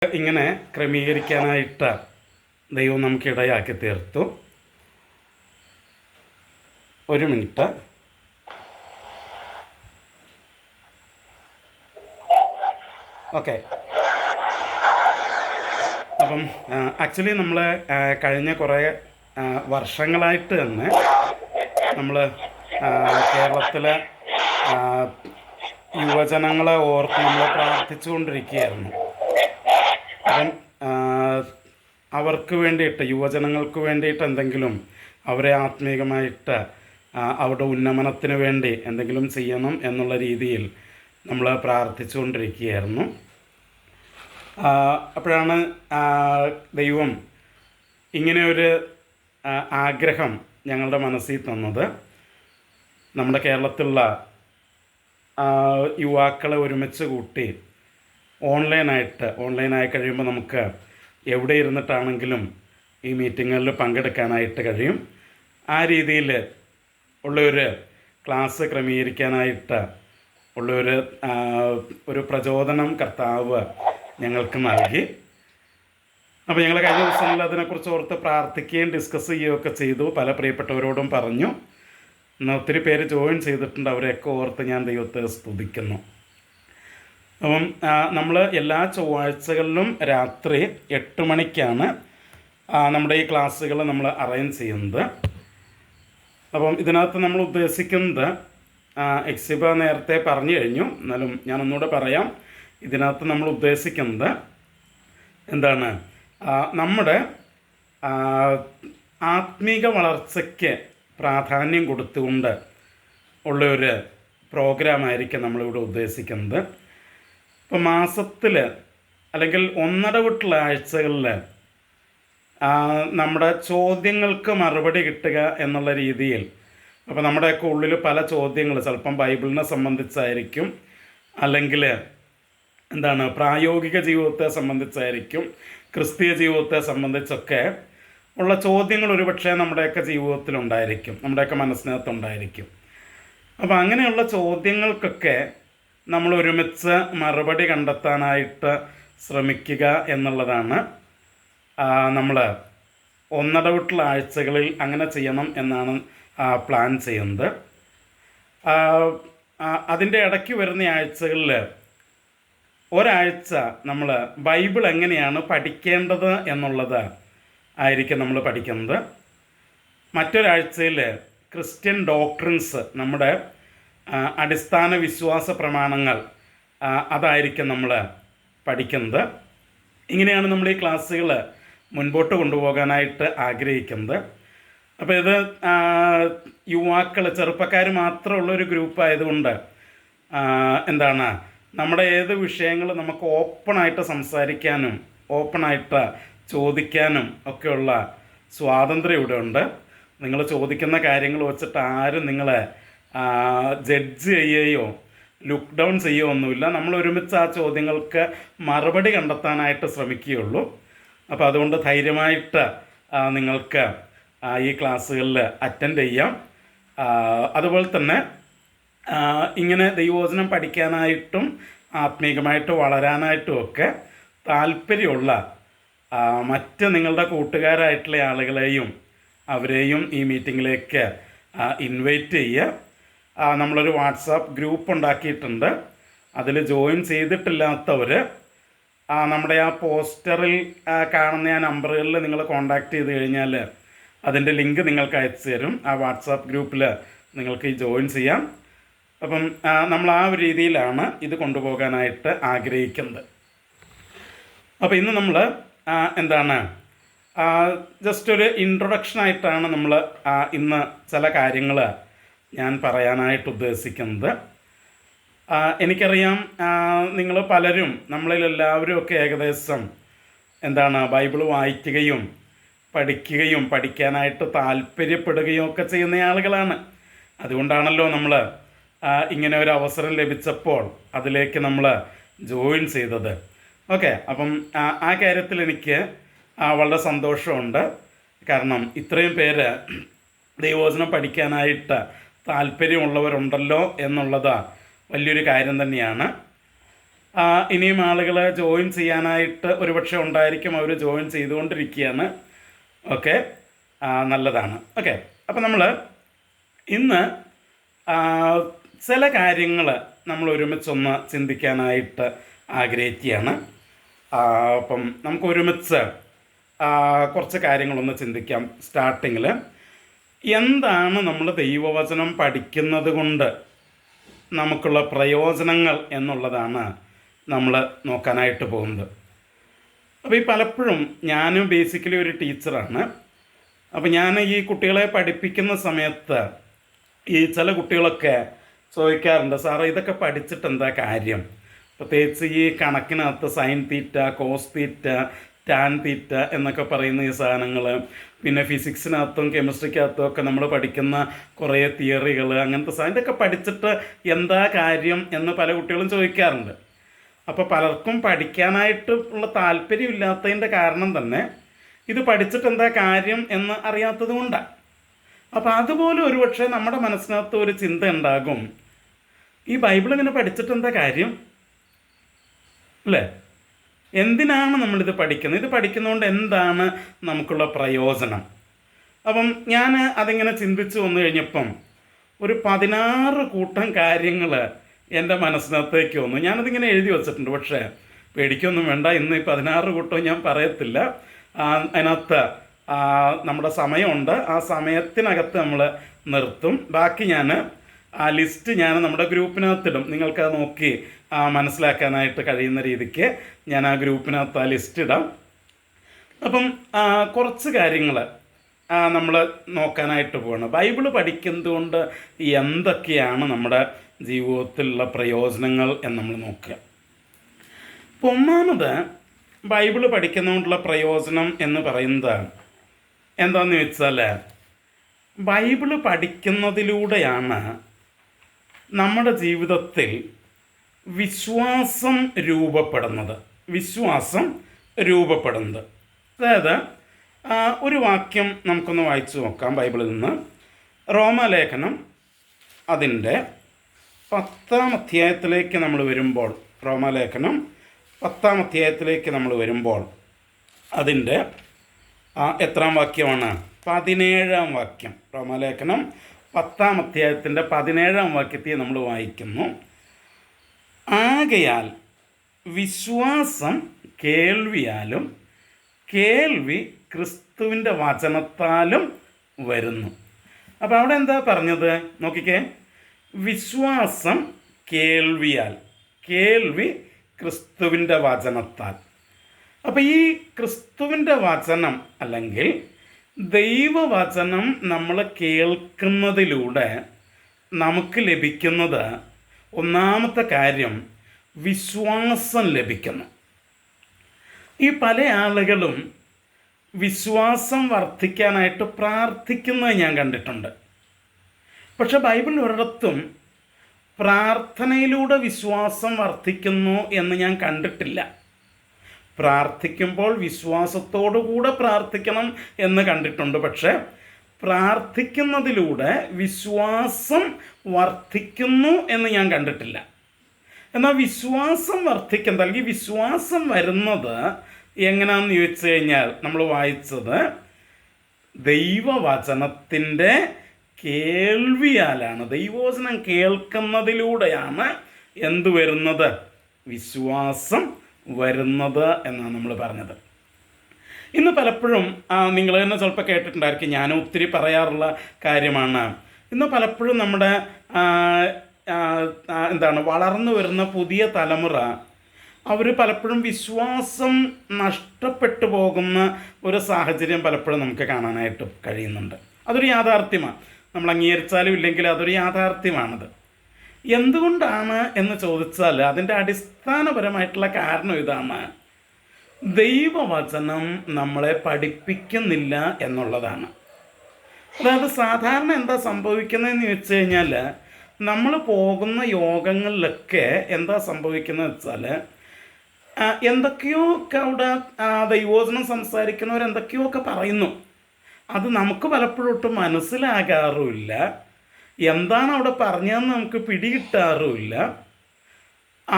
ഇങ്ങനെ ക്രമീകരിക്കാനായിട്ട് ദൈവം നമുക്ക് ഇടയാക്കി തീർത്തു. ഒരു മിനിറ്റ്. ഓക്കെ. അപ്പം ആക്ച്വലി നമ്മൾ കഴിഞ്ഞ കുറേ വർഷങ്ങളായിട്ട് തന്നെ നമ്മൾ കേരളത്തിലെ യുവജനങ്ങളെ ഓർത്ത് നമ്മൾ പ്രാർത്ഥിച്ചുകൊണ്ടിരിക്കുകയായിരുന്നു. അപ്പം അവർക്ക് വേണ്ടിയിട്ട്, യുവജനങ്ങൾക്ക് വേണ്ടിയിട്ട് എന്തെങ്കിലും അവരെ ആത്മീകമായിട്ട് അവരുടെ ഉന്നമനത്തിന് വേണ്ടി എന്തെങ്കിലും ചെയ്യണം എന്നുള്ള രീതിയിൽ നമ്മൾ പ്രാർത്ഥിച്ചുകൊണ്ടിരിക്കുകയായിരുന്നു. അപ്പോഴാണ് ദൈവം ഇങ്ങനെയൊരു ആഗ്രഹം ഞങ്ങളുടെ മനസ്സിൽ തന്നത്. നമ്മുടെ കേരളത്തിലുള്ള യുവാക്കളെ ഒരുമിച്ച് കൂട്ടി ഓൺലൈനായി കഴിയുമ്പോൾ നമുക്ക് എവിടെ ഇരുന്നിട്ടാണെങ്കിലും ഈ മീറ്റിങ്ങുകളിൽ പങ്കെടുക്കാനായിട്ട് കഴിയും. ആ രീതിയിൽ ഉള്ളൊരു ക്ലാസ് ക്രമീകരിക്കാനായിട്ട് ഒരു പ്രചോദനം കർത്താവ് ഞങ്ങൾക്ക് നൽകി. അപ്പോൾ ഞങ്ങൾ കഴിഞ്ഞ ദിവസങ്ങളിൽ അതിനെക്കുറിച്ച് ഓർത്ത് പ്രാർത്ഥിക്കുകയും ഡിസ്കസ് ചെയ്യുകയൊക്കെ ചെയ്തു. പല പ്രിയപ്പെട്ടവരോടും പറഞ്ഞു. എന്നാൽ ഒത്തിരി പേര് ജോയിൻ ചെയ്തിട്ടുണ്ട്. അവരെയൊക്കെ ഓർത്ത് ഞാൻ ദൈവത്തെ സ്തുതിക്കുന്നു. അപ്പം നമ്മൾ എല്ലാ ചൊവ്വാഴ്ചകളിലും രാത്രി 8 മണിക്കാണ് നമ്മുടെ ഈ ക്ലാസ്സുകൾ നമ്മൾ അറേഞ്ച് ചെയ്യുന്നത്. അപ്പം ഇതിനകത്ത് നമ്മൾ ഉദ്ദേശിക്കുന്നത്, എക്സിബ നേരത്തെ പറഞ്ഞു കഴിഞ്ഞു, എന്നാലും ഞാനൊന്നുകൂടെ പറയാം. ഇതിനകത്ത് നമ്മൾ ഉദ്ദേശിക്കുന്നത് എന്താണ്? നമ്മുടെ ആത്മീക വളർച്ചയ്ക്ക് പ്രാധാന്യം കൊടുത്തുകൊണ്ട് ഉള്ളൊരു പ്രോഗ്രാമായിരിക്കും നമ്മളിവിടെ ഉദ്ദേശിക്കുന്നത്. ഇപ്പോൾ മാസത്തിൽ അല്ലെങ്കിൽ ഒന്നിടവിട്ടുള്ള ആഴ്ചകളിൽ നമ്മുടെ ചോദ്യങ്ങൾക്ക് മറുപടി കിട്ടുക എന്നുള്ള രീതിയിൽ, അപ്പോൾ നമ്മുടെയൊക്കെ ഉള്ളിൽ പല ചോദ്യങ്ങൾ ചിലപ്പം ബൈബിളിനെ സംബന്ധിച്ചായിരിക്കും, അല്ലെങ്കിൽ പ്രായോഗിക ജീവിതത്തെ സംബന്ധിച്ചായിരിക്കും, ക്രിസ്തീയ ജീവിതത്തെ സംബന്ധിച്ചൊക്കെ ഉള്ള ചോദ്യങ്ങൾ ഒരുപക്ഷെ നമ്മുടെയൊക്കെ ജീവിതത്തിലുണ്ടായിരിക്കും, നമ്മുടെയൊക്കെ മനസ്സിനകത്തുണ്ടായിരിക്കും. അപ്പോൾ അങ്ങനെയുള്ള ചോദ്യങ്ങൾക്കൊക്കെ നമ്മൾ ഒരുമിച്ച് മറുപടി കണ്ടെത്താനായിട്ട് ശ്രമിക്കുക എന്നുള്ളതാണ് നമ്മൾ ഒന്നിടവിട്ടുള്ള ആഴ്ചകളിൽ അങ്ങനെ ചെയ്യണം എന്നാണ് പ്ലാൻ ചെയ്യുന്നത്. അതിൻ്റെ ഇടയ്ക്ക് വരുന്ന ആഴ്ചകളിൽ ഒരാഴ്ച നമ്മൾ ബൈബിൾ എങ്ങനെയാണ് പഠിക്കേണ്ടത് എന്നുള്ളത് ആയിരിക്കും നമ്മൾ പഠിക്കുന്നത്. മറ്റൊരാഴ്ചയിൽ ക്രിസ്ത്യൻ ഡോക്ട്രിൻസ്, നമ്മുടെ അടിസ്ഥാന വിശ്വാസ പ്രമാണങ്ങൾ, അതായിരിക്കും നമ്മൾ പഠിക്കുന്നത്. ഇങ്ങനെയാണ് നമ്മൾ ഈ ക്ലാസ്സുകൾ മുൻപോട്ട് കൊണ്ടുപോകാനായിട്ട് ആഗ്രഹിക്കുന്നത്. അപ്പോൾ ഇത് യുവാക്കൾ, ചെറുപ്പക്കാർ മാത്രമുള്ളൊരു ഗ്രൂപ്പായതുകൊണ്ട് നമ്മുടെ ഏത് വിഷയങ്ങൾ നമുക്ക് ഓപ്പണായിട്ട് സംസാരിക്കാനും ഓപ്പണായിട്ട് ചോദിക്കാനും ഒക്കെയുള്ള സ്വാതന്ത്ര്യം ഇവിടെ ഉണ്ട്. നിങ്ങൾ ചോദിക്കുന്ന കാര്യങ്ങൾ വെച്ചിട്ട് ആരും നിങ്ങളെ ജഡ്ജ് ചെയ്യുകയോ ലുക്ക് ഡൗൺ ചെയ്യുകയോ ഒന്നുമില്ല. നമ്മൾ ഒരുമിച്ച് ആ ചോദ്യങ്ങൾക്ക് മറുപടി കണ്ടെത്താനായിട്ട് ശ്രമിക്കുകയുള്ളൂ. അപ്പോൾ അതുകൊണ്ട് ധൈര്യമായിട്ട് നിങ്ങൾക്ക് ഈ ക്ലാസ്സുകളിൽ അറ്റൻഡ് ചെയ്യാം. അതുപോലെ തന്നെ ഇങ്ങനെ ദൈവവചനം പഠിക്കാനായിട്ടും ആത്മീകമായിട്ട് വളരാനായിട്ടും ഒക്കെ താല്പര്യമുള്ള മറ്റ് നിങ്ങളുടെ കൂട്ടുകാരായിട്ടുള്ള ആളുകളെയും അവരെയും ഈ മീറ്റിങ്ങിലേക്ക് ഇൻവൈറ്റ് ചെയ്യുക. നമ്മളൊരു വാട്സാപ്പ് ഗ്രൂപ്പ് ഉണ്ടാക്കിയിട്ടുണ്ട്. അതിൽ ജോയിൻ ചെയ്തിട്ടില്ലാത്തവർ നമ്മുടെ ആ പോസ്റ്ററിൽ കാണുന്ന ആ നമ്പറുകളിൽ നിങ്ങൾ കോൺടാക്റ്റ് ചെയ്ത് കഴിഞ്ഞാൽ അതിൻ്റെ ലിങ്ക് നിങ്ങൾക്ക് അയച്ചു തരും. ആ വാട്സാപ്പ് ഗ്രൂപ്പിൽ നിങ്ങൾക്ക് ജോയിൻ ചെയ്യാം. അപ്പം നമ്മൾ ആ ഒരു രീതിയിലാണ് ഇത് കൊണ്ടുപോകാനായിട്ട് ആഗ്രഹിക്കുന്നത്. അപ്പോൾ ഇന്ന് നമ്മൾ ജസ്റ്റ് ഒരു ഇൻട്രൊഡക്ഷനായിട്ടാണ് നമ്മൾ ഇന്ന് ചില കാര്യങ്ങൾ ഞാൻ പറയാനായിട്ട് ഉദ്ദേശിക്കുന്നത്. എനിക്കറിയാം നിങ്ങൾ പലരും, നമ്മളിലെല്ലാവരും ഒക്കെ ഏകദേശം ബൈബിൾ വായിക്കുകയും പഠിക്കുകയും പഠിക്കാനായിട്ട് താല്പര്യപ്പെടുകയും ഒക്കെ ചെയ്യുന്ന ആളുകളാണ്. അതുകൊണ്ടാണല്ലോ നമ്മൾ ഇങ്ങനെ ഒരു അവസരം ലഭിച്ചപ്പോൾ അതിലേക്ക് നമ്മൾ ജോയിൻ ചെയ്തത്. ഓക്കെ. അപ്പം ആ കാര്യത്തിൽ എനിക്ക് വളരെ സന്തോഷമുണ്ട്. കാരണം ഇത്രയും പേര് ദൈവവചനം പഠിക്കാനായിട്ട് താല്പര്യമുള്ളവരുണ്ടല്ലോ എന്നുള്ളത് വലിയൊരു കാര്യം തന്നെയാണ്. ഇനിയും ആളുകൾ ജോയിൻ ചെയ്യാനായിട്ട് ഒരുപക്ഷെ ഉണ്ടായിരിക്കും, അവർ ജോയിൻ ചെയ്തുകൊണ്ടിരിക്കുകയാണ്. ഓക്കെ, നല്ലതാണ്. ഓക്കെ, അപ്പം നമ്മൾ ഇന്ന് ചില കാര്യങ്ങൾ നമ്മൾ ഒരുമിച്ചൊന്ന് ചിന്തിക്കാനായിട്ട് ആഗ്രഹിക്കുകയാണ്. അപ്പം നമുക്ക് ഒരുമിച്ച് കുറച്ച് കാര്യങ്ങളൊന്ന് ചിന്തിക്കാം. സ്റ്റാർട്ടിങ്ങിൽ എന്താണ് നമ്മൾ ദൈവവചനം പഠിക്കുന്നത് കൊണ്ട് നമുക്കുള്ള പ്രയോജനങ്ങൾ എന്നുള്ളതാണ് നമ്മൾ നോക്കാനായിട്ട് പോകുന്നത്. അപ്പോൾ ഈ പലപ്പോഴും ഞാനും ബേസിക്കലി ഒരു ടീച്ചറാണ്. അപ്പോൾ ഞാൻ ഈ കുട്ടികളെ പഠിപ്പിക്കുന്ന സമയത്ത് ഈ ചില കുട്ടികളൊക്കെ ചോദിക്കാറുണ്ട്, സാറേ ഇതൊക്കെ പഠിച്ചിട്ട് എന്താ കാര്യം? പ്രത്യേകിച്ച് ഈ കണക്കിനകത്ത് sine theta, cos theta, tan theta എന്നൊക്കെ പറയുന്ന ഈ സാധനങ്ങൾ, പിന്നെ ഫിസിക്സിനകത്തും കെമിസ്ട്രിക്കകത്തും ഒക്കെ നമ്മൾ പഠിക്കുന്ന കുറേ തിയറികൾ, അങ്ങനത്തെ സാധനം ഇതൊക്കെ പഠിച്ചിട്ട് എന്താ കാര്യം എന്ന് പല കുട്ടികളും ചോദിക്കാറുണ്ട്. അപ്പോൾ പലർക്കും പഠിക്കാനായിട്ട് ഉള്ള താല്പര്യമില്ലാത്തതിൻ്റെ കാരണം തന്നെ ഇത് പഠിച്ചിട്ട് എന്താ കാര്യം എന്ന് അറിയാത്തത് കൊണ്ടാണ്. അപ്പോൾ അതുപോലെ ഒരുപക്ഷെ നമ്മുടെ മനസ്സിനകത്ത് ഒരു ചിന്ത ഉണ്ടാകും, ഈ ബൈബിൾ ഇങ്ങനെ പഠിച്ചിട്ട് എന്താ കാര്യം അല്ലേ? എന്തിനാണ് നമ്മളിത് പഠിക്കുന്നത്? ഇത് പഠിക്കുന്നതുകൊണ്ട് എന്താണ് നമുക്കുള്ള പ്രയോജനം? അപ്പം ഞാൻ അതിങ്ങനെ ചിന്തിച്ച് വന്നു കഴിഞ്ഞപ്പം ഒരു 16 കൂട്ടം കാര്യങ്ങൾ എൻ്റെ മനസ്സിനകത്തേക്ക് വന്നു. ഞാനതിങ്ങനെ എഴുതി വച്ചിട്ടുണ്ട്, പക്ഷേ പേടിക്കൊന്നും വേണ്ട, ഇന്ന് ഈ 16 കൂട്ടം ഞാൻ പറയത്തില്ല. അതിനകത്ത് നമ്മുടെ സമയമുണ്ട്, ആ സമയത്തിനകത്ത് നമ്മൾ നിർത്തും. ബാക്കി ഞാൻ ആ ലിസ്റ്റ് ഞാൻ നമ്മുടെ ഗ്രൂപ്പിനകത്തിടും. നിങ്ങൾക്കത് നോക്കി മനസ്സിലാക്കാനായിട്ട് കഴിയുന്ന രീതിക്ക് ഞാൻ ആ ഗ്രൂപ്പിനകത്ത് ആ ലിസ്റ്റ് ഇടാം. അപ്പം കുറച്ച് കാര്യങ്ങൾ നമ്മൾ നോക്കാനായിട്ട് പോകണം. ബൈബിള് പഠിക്കുന്നത് കൊണ്ട് എന്തൊക്കെയാണ് നമ്മുടെ ജീവിതത്തിലുള്ള പ്രയോജനങ്ങൾ എന്ന് നമ്മൾ നോക്കുക. അപ്പോൾ ഒന്നാമത് ബൈബിള് പഠിക്കുന്നതുകൊണ്ടുള്ള പ്രയോജനം എന്ന് പറയുന്നത് എന്താണെന്ന് വെച്ചാൽ, ബൈബിള് പഠിക്കുന്നതിലൂടെയാണ് നമ്മുടെ ജീവിതത്തിൽ വിശ്വാസം രൂപപ്പെടുന്നത്. അതായത് ഒരു വാക്യം നമുക്കൊന്ന് വായിച്ചു നോക്കാം ബൈബിളിൽ നിന്ന്. റോമാലേഖനം അതിൻ്റെ 10-ാം അധ്യായത്തിലേക്ക് നമ്മൾ വരുമ്പോൾ, റോമാലേഖനം 10-ാം അധ്യായത്തിലേക്ക് നമ്മൾ വരുമ്പോൾ അതിൻ്റെ എത്രാം വാക്യമാണ്? 17-ാം വാക്യം. റോമാലേഖനം 10-ാം അധ്യായത്തിൻ്റെ 17-ാം വാക്യത്തെ നമ്മൾ വായിക്കുന്നു. ആകയാൽ വിശ്വാസം കേൾവിയാലും കേൾവി ക്രിസ്തുവിൻ്റെ വചനത്താലും വരുന്നു. അപ്പോൾ അവിടെ എന്താ പറഞ്ഞത് നോക്കിക്കേ, വിശ്വാസം കേൾവിയാൽ, കേൾവി ക്രിസ്തുവിൻ്റെ വചനത്താൽ. അപ്പോൾ ഈ ക്രിസ്തുവിൻ്റെ വചനം അല്ലെങ്കിൽ ദൈവവചനം നമ്മൾ കേൾക്കുന്നതിലൂടെ നമുക്ക് ലഭിക്കുന്നത് ഒന്നാമത്തെ കാര്യം വിശ്വാസം ലഭിക്കുന്നു. ഈ പല ആളുകളും വിശ്വാസം വർദ്ധിക്കാനായിട്ട് പ്രാർത്ഥിക്കുന്നത് ഞാൻ കണ്ടിട്ടുണ്ട്. പക്ഷെ ബൈബിൾ ഒരിടത്തും പ്രാർത്ഥനയിലൂടെ വിശ്വാസം വർദ്ധിക്കുന്നു എന്ന് ഞാൻ കണ്ടിട്ടില്ല. പ്രാർത്ഥിക്കുമ്പോൾ വിശ്വാസത്തോടുകൂടെ പ്രാർത്ഥിക്കണം എന്ന് കണ്ടിട്ടുണ്ട്. പക്ഷേ പ്രാർത്ഥിക്കുന്നതിലൂടെ വിശ്വാസം വർദ്ധിക്കുന്നു എന്ന് ഞാൻ കണ്ടിട്ടില്ല. എന്നാൽ വിശ്വാസം വർദ്ധിക്കുന്നത് അല്ലെങ്കിൽ വിശ്വാസം വരുന്നത് എങ്ങനെയാണെന്ന് ചോദിച്ചു കഴിഞ്ഞാൽ, നമ്മൾ വായിച്ചത് ദൈവവചനത്തിൻ്റെ കേൾവിയാലാണ്. ദൈവവചനം കേൾക്കുന്നതിലൂടെയാണ് എന്ത് വരുന്നത്? വിശ്വാസം വരുന്നത് എന്നാണ് നമ്മൾ പറഞ്ഞത്. ഇന്ന് പലപ്പോഴും നിങ്ങൾ തന്നെ ചിലപ്പോൾ കേട്ടിട്ടുണ്ടായിരിക്കും, ഞാനും ഒത്തിരി പറയാറുള്ള കാര്യമാണ്. ഇന്ന് പലപ്പോഴും നമ്മുടെ വളർന്നു വരുന്ന പുതിയ തലമുറ അവർ പലപ്പോഴും വിശ്വാസം നഷ്ടപ്പെട്ടു പോകുന്ന ഒരു സാഹചര്യം പലപ്പോഴും നമുക്ക് കാണാനായിട്ട് കഴിയുന്നുണ്ട്. അതൊരു യാഥാർത്ഥ്യമാണ്. നമ്മൾ അംഗീകരിച്ചാലും ഇല്ലെങ്കിലും അതൊരു യാഥാർത്ഥ്യമാണത്. എന്തുകൊണ്ടാണ് എന്ന് ചോദിച്ചാൽ അതിൻ്റെ അടിസ്ഥാനപരമായിട്ടുള്ള കാരണം ഇതാണ്: ദൈവവചനം നമ്മളെ പഠിപ്പിക്കുന്നില്ല എന്നുള്ളതാണ്. അതായത് സാധാരണ എന്താ സംഭവിക്കുന്നതെന്ന് വെച്ച് കഴിഞ്ഞാൽ, നമ്മൾ പോകുന്ന യോഗങ്ങളിലൊക്കെ എന്താ സംഭവിക്കുന്നത് വെച്ചാൽ, എന്തൊക്കെയോ ഒക്കെ അവിടെ ദൈവവചനം സംസാരിക്കുന്നവരെന്തൊക്കെയോ ഒക്കെ പറയുന്നു. അത് നമുക്ക് പലപ്പോഴും ഒട്ടും മനസ്സിലാകാറുമില്ല. എന്താണ് അവിടെ പറഞ്ഞതെന്ന് നമുക്ക് പിടികിട്ടാറുമില്ല.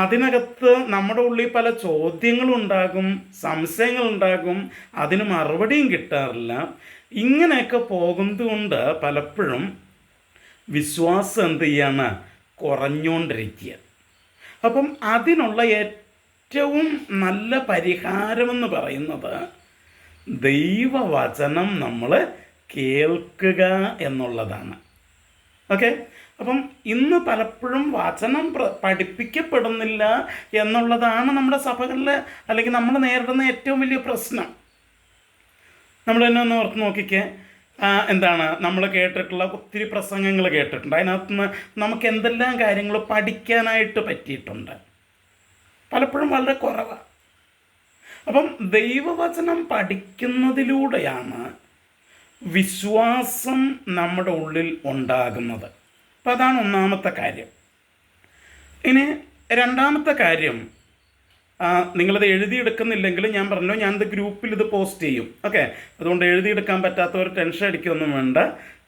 അതിനകത്ത് നമ്മുടെ ഉള്ളിൽ പല ചോദ്യങ്ങളുണ്ടാകും, സംശയങ്ങളുണ്ടാകും, അതിന് മറുപടിയും കിട്ടാറില്ല. ഇങ്ങനെയൊക്കെ പോകുന്നതുകൊണ്ട് പലപ്പോഴും വിശ്വാസം എന്ത് ചെയ്യാണ്, കുറഞ്ഞുകൊണ്ടിരിക്കുക. അപ്പം അതിനുള്ള ഏറ്റവും നല്ല പരിഹാരമെന്ന് പറയുന്നത് ദൈവവചനം നമ്മൾ കേൾക്കുക എന്നുള്ളതാണ്. ഓക്കെ, അപ്പം ഇന്ന് പലപ്പോഴും വചനം പഠിപ്പിക്കപ്പെടുന്നില്ല എന്നുള്ളതാണ് നമ്മുടെ സഭകളിൽ അല്ലെങ്കിൽ നമ്മൾ നേരിടുന്ന ഏറ്റവും വലിയ പ്രശ്നം. നമ്മൾ തന്നെ ഒന്ന് ഓർത്ത് നോക്കിക്കേ. എന്താണ്, നമ്മൾ കേട്ടിട്ടുള്ള ഒത്തിരി പ്രസംഗങ്ങൾ കേട്ടിട്ടുണ്ട്. അതിനകത്തുനിന്ന് നമുക്ക് എന്തെല്ലാം കാര്യങ്ങൾ പഠിക്കാനായിട്ട് പറ്റിയിട്ടുണ്ട്, പലപ്പോഴും വളരെ കുറവാണ്. അപ്പം ദൈവവചനം പഠിക്കുന്നതിലൂടെയാണ് വിശ്വാസം നമ്മുടെ ഉള്ളിൽ ഉണ്ടാകുന്നത്. അപ്പം അതാണ് ഒന്നാമത്തെ കാര്യം. ഇനി രണ്ടാമത്തെ കാര്യം, നിങ്ങളിത് എഴുതിയെടുക്കുന്നില്ലെങ്കിൽ ഞാൻ പറഞ്ഞു, ഞാനിത് ഗ്രൂപ്പിൽ ഇത് പോസ്റ്റ് ചെയ്യും. ഓക്കെ, അതുകൊണ്ട് എഴുതിയെടുക്കാൻ പറ്റാത്തവർ ടെൻഷൻ അടിക്കൊന്നും വേണ്ട,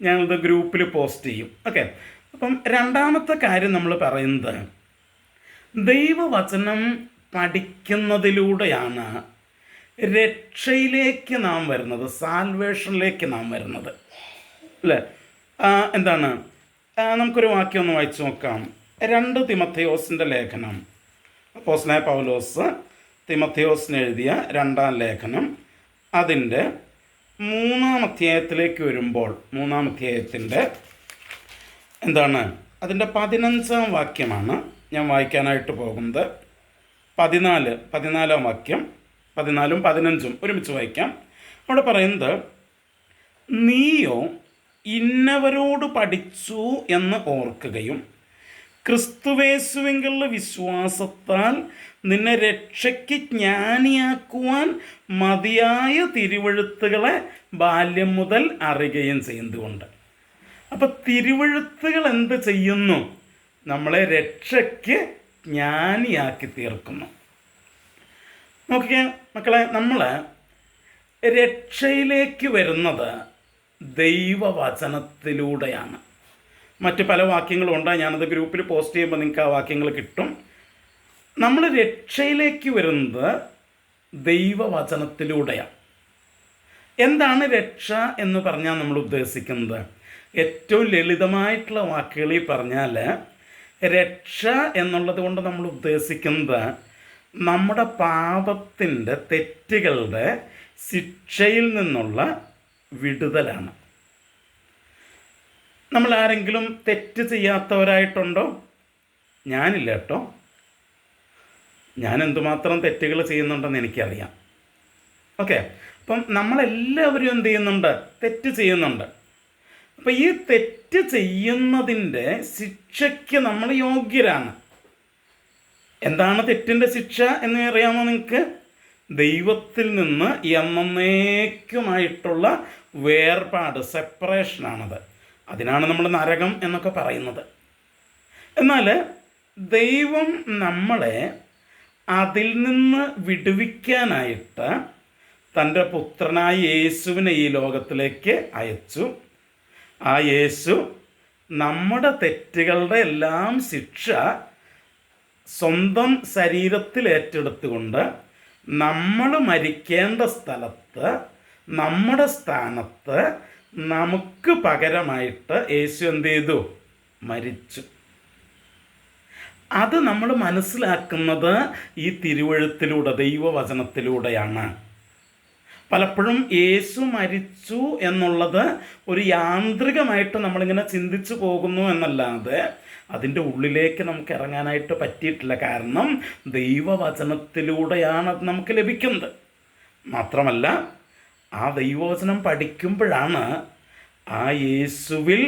ഞാനിത് ഗ്രൂപ്പിൽ പോസ്റ്റ് ചെയ്യും. ഓക്കെ, അപ്പം രണ്ടാമത്തെ കാര്യം നമ്മൾ പറയുന്നത് ദൈവവചനം പഠിക്കുന്നതിലൂടെയാണ് രക്ഷയിലേക്ക് നാം വരുന്നത്, സാൽവേഷനിലേക്ക് നാം വരുന്നത്, അല്ലേ? എന്താണ്, നമുക്കൊരു വാക്യം ഒന്ന് വായിച്ചു നോക്കാം. 2 തിമോഥെയോസിൻ്റെ ലേഖനം, അപ്പോസ്തലനായ പൗലോസ് തിമോഥെയോസിന് എഴുതിയ 2-ാം ലേഖനം, അതിൻ്റെ 3-ാം അധ്യായത്തിലേക്ക് വരുമ്പോൾ 3-ാം അധ്യായത്തിൻ്റെ എന്താണ്, അതിൻ്റെ 15-ാം വാക്യമാണ് ഞാൻ വായിക്കാനായിട്ട് പോകുന്നത്. 14-ാം വാക്യം, 14-ഉം 15-ഉം ഒരുമിച്ച് വായിക്കാം. അവിടെ പറയുന്നത്, നീയോ ഇന്നവരോട് പഠിച്ചു എന്ന് ഓർക്കുകയും ക്രിസ്തുവേശുവിലുള്ള വിശ്വാസത്താൽ നിന്നെ രക്ഷയ്ക്ക് ജ്ഞാനിയാക്കുവാൻ മതിയായ തിരുവെഴുത്തുകളെ ബാല്യം മുതൽ അറിയുകയും ചെയ്യുന്നതുകൊണ്ട്. അപ്പം തിരുവെഴുത്തുകൾ എന്ത് ചെയ്യുന്നു? നമ്മളെ രക്ഷയ്ക്ക് ജ്ഞാനിയാക്കി തീർക്കുന്നു. നോക്കിക്കേ മക്കളെ, നമ്മൾ രക്ഷയിലേക്ക് വരുന്നത് ദൈവവചനത്തിലൂടെയാണ്. മറ്റ് പല വാക്യങ്ങളും ഉണ്ട്, ഞാനത് ഗ്രൂപ്പിൽ പോസ്റ്റ് ചെയ്യുമ്പോൾ നിങ്ങൾക്ക് ആ വാക്യങ്ങൾ കിട്ടും. നമ്മൾ രക്ഷയിലേക്ക് വരുന്നത് ദൈവവചനത്തിലൂടെയാണ്. എന്താണ് രക്ഷ എന്ന് പറഞ്ഞാൽ നമ്മൾ ഉദ്ദേശിക്കുന്നത്? ഏറ്റവും ലളിതമായിട്ടുള്ള വാക്കുകളിൽ പറഞ്ഞാൽ രക്ഷ എന്നുള്ളത് കൊണ്ട് നമ്മൾ ഉദ്ദേശിക്കുന്നത് നമ്മുടെ പാപത്തിൻ്റെ, തെറ്റുകളുടെ ശിക്ഷയിൽ നിന്നുള്ള വിടുതലാണ്. നമ്മൾ ആരെങ്കിലും തെറ്റ് ചെയ്യാത്തവരായിട്ടുണ്ടോ? ഞാനില്ല കേട്ടോ. ഞാൻ എന്തുമാത്രം തെറ്റുകൾ ചെയ്യുന്നുണ്ടെന്ന് എനിക്കറിയാം. ഓക്കെ, അപ്പം നമ്മളെല്ലാവരും എന്ത് ചെയ്യുന്നുണ്ട്? തെറ്റ് ചെയ്യുന്നുണ്ട്. അപ്പം ഈ തെറ്റ് ചെയ്യുന്നതിൻ്റെ ശിക്ഷയ്ക്ക് നമ്മൾ യോഗ്യരാണ്. എന്താണ് തെറ്റിൻ്റെ ശിക്ഷ എന്ന് അറിയാമോ നിങ്ങൾക്ക്? ദൈവത്തിൽ നിന്ന് എന്നേക്കുമായിട്ടുള്ള വേർപാട്, സെപ്പറേഷനാണത്. അതിനാണ് നമ്മൾ നരകം എന്നൊക്കെ പറയുന്നത്. എന്നാൽ ദൈവം നമ്മളെ അതിൽ നിന്ന് വിടുവിക്കാനായിട്ട് തൻ്റെ പുത്രനായ യേശുവിനെ ഈ ലോകത്തിലേക്ക് അയച്ചു. ആ യേശു നമ്മുടെ തെറ്റുകളുടെ എല്ലാം ശിക്ഷ സ്വന്തം ശരീരത്തിൽ ഏറ്റെടുത്തുകൊണ്ട് നമ്മൾ മരിക്കേണ്ട സ്ഥലത്ത്, നമ്മുടെ സ്ഥാനത്ത് നമുക്ക് പകരമായിട്ട് യേശു എന്ത് ചെയ്തു? മരിച്ചു. അത് നമ്മൾ മനസ്സിലാക്കുന്നത് ഈ തിരുവെഴുത്തിലൂടെ, ദൈവവചനത്തിലൂടെയാണ്. പലപ്പോഴും യേശു മരിച്ചു എന്നുള്ളത് ഒരു യാന്ത്രികമായിട്ട് നമ്മളിങ്ങനെ ചിന്തിച്ചു പോകുന്നു എന്നല്ലാതെ അതിൻ്റെ ഉള്ളിലേക്ക് നമുക്ക് ഇറങ്ങാനായിട്ട് പറ്റിയിട്ടില്ല. കാരണം ദൈവവചനത്തിലൂടെയാണ് അത് നമുക്ക് ലഭിക്കുന്നത്. മാത്രമല്ല, ആ ദൈവവചനം പഠിക്കുമ്പോഴാണ് ആ യേശുവിൽ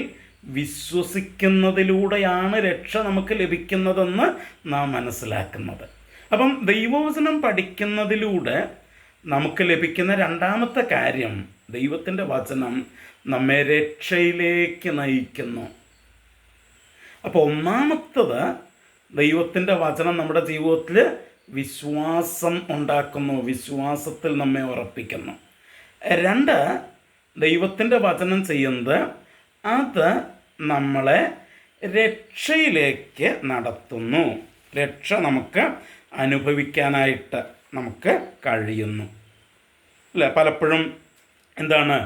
വിശ്വസിക്കുന്നതിലൂടെയാണ് രക്ഷ നമുക്ക് ലഭിക്കുന്നതെന്ന് നാം മനസ്സിലാക്കുന്നത്. അപ്പം ദൈവവചനം പഠിക്കുന്നതിലൂടെ നമുക്ക് ലഭിക്കുന്ന രണ്ടാമത്തെ കാര്യം, ദൈവത്തിൻ്റെ വചനം നമ്മെ രക്ഷയിലേക്ക് നയിക്കുന്നു. അപ്പോൾ ഒന്നാമത്തത്, ദൈവത്തിൻ്റെ വചനം നമ്മുടെ ജീവിതത്തിൽ വിശ്വാസം ഉണ്ടാക്കുന്നു, വിശ്വാസത്തിൽ നമ്മെ ഉറപ്പിക്കുന്നു. 2, ദൈവത്തിൻ്റെ വചനം ചെയ്യുന്നത് അത് നമ്മളെ രക്ഷയിലേക്ക് നടത്തുന്നു. രക്ഷ നമുക്ക് അനുഭവിക്കാനായിട്ട് നമുക്ക് കഴിയുന്നു. അല്ലേ? പലപ്പോഴും എന്താണ്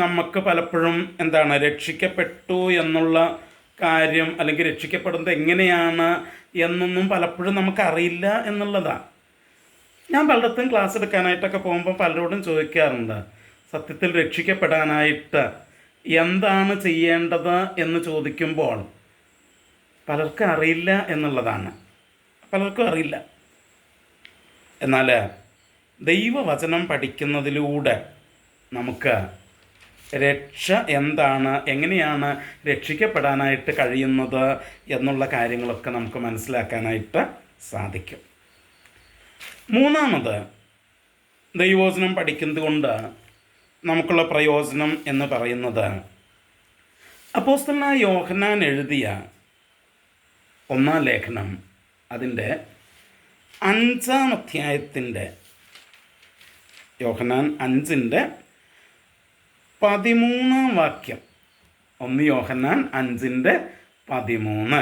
നമുക്ക് പലപ്പോഴും എന്താണ് രക്ഷിക്കപ്പെട്ടു എന്നുള്ള കാര്യം അല്ലെങ്കിൽ രക്ഷിക്കപ്പെടുന്നത് എങ്ങനെയാണ് എന്നൊന്നും പലപ്പോഴും നമുക്കറിയില്ല എന്നുള്ളതാണ്. ഞാൻ പലയിടത്തും ക്ലാസ് എടുക്കാനായിട്ടൊക്കെ പോകുമ്പോൾ പലരോടും ചോദിക്കാറുണ്ട്, സത്യത്തിൽ രക്ഷിക്കപ്പെടാനായിട്ട് എന്താണ് ചെയ്യേണ്ടത് എന്ന് ചോദിക്കുമ്പോൾ പലർക്കും അറിയില്ല എന്നുള്ളതാണ്. പലർക്കും അറിയില്ല. എന്നാൽ ദൈവവചനം പഠിക്കുന്നതിലൂടെ നമുക്ക് രക്ഷ എന്താണ്, എങ്ങനെയാണ് രക്ഷിക്കപ്പെടാനായിട്ട് കഴിയുന്നത് എന്നുള്ള കാര്യങ്ങളൊക്കെ നമുക്ക് മനസ്സിലാക്കാനായിട്ട് സാധിക്കും. മൂന്നാമത്, ദൈവവചനം പഠിക്കുന്നത് കൊണ്ട് നമുക്കുള്ള പ്രയോജനം എന്ന് പറയുന്നത് അപ്പോസ്തലനായ യോഹന്നാൻ എഴുതിയ 1-ാം ലേഖനം അതിൻ്റെ 5-ാം അധ്യായത്തിൻ്റെ യോഹന്നാൻ 5-ന്റെ 13-ാം വാക്യം. 1 യോഹന്നാൻ 5-ന്റെ 13